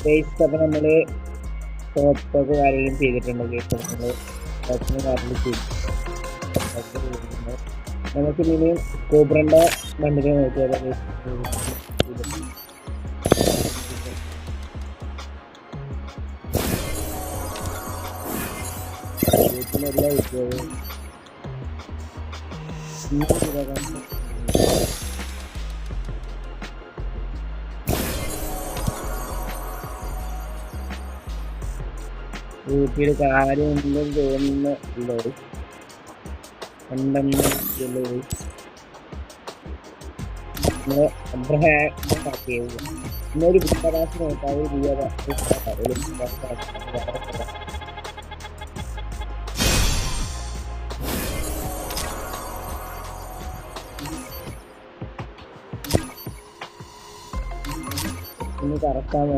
Base അപ്പം നമ്മൾ ടോപ്പൊക്കെ കാര്യങ്ങളും ചെയ്തിട്ടുണ്ട്. കേസ് നമ്മൾ ടോപ്പിന് കാര്യങ്ങൾ ചെയ്തിട്ടുണ്ട്. നമുക്ക് ഇനി കോബ്രൻ്റെ വണ്ടിനെ നോക്കിയാൽ വീട്ടിലെല്ലാം കിട്ടിയത് വീട്ടിൽ കാര്യമൊന്നും തോന്നുന്നില്ല. ഉണ്ടെന്ന് ഇന്നൊരു വിദ്യാഭ്യാസ നോക്കാതെ ഇനി കറക്കാൻ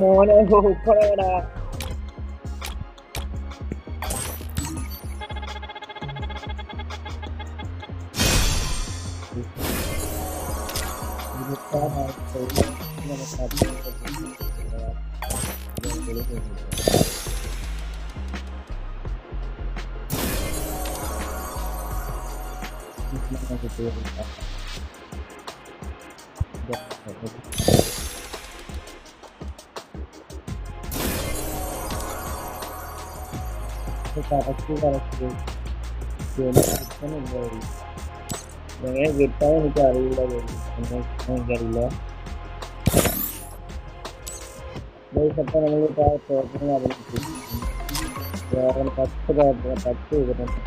മോനെ സൂപ്പറാടാ. എങ്ങനെ കിട്ടാൻ എനിക്കറിയില്ല. എനിക്കറിയില്ല. അപ്പം നമ്മൾ ടോപ്പിന് വേറെ 10 ചെയ്തിട്ടുണ്ട്.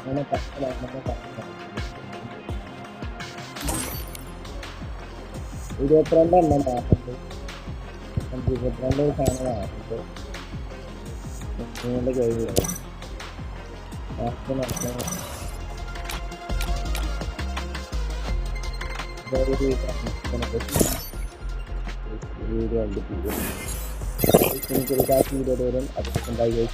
അങ്ങനെ 22 എണ്ണം മാറ്റുന്നത്. 22 സാധനം മാറ്റുന്നത് നിങ്ങളുടെ കഴിവില്ല. വീഡിയോ കണ്ടിട്ട് എനിക്കൊരു കാശ് വീഡിയോ വരും. അതൊക്കെ ഉണ്ടായി.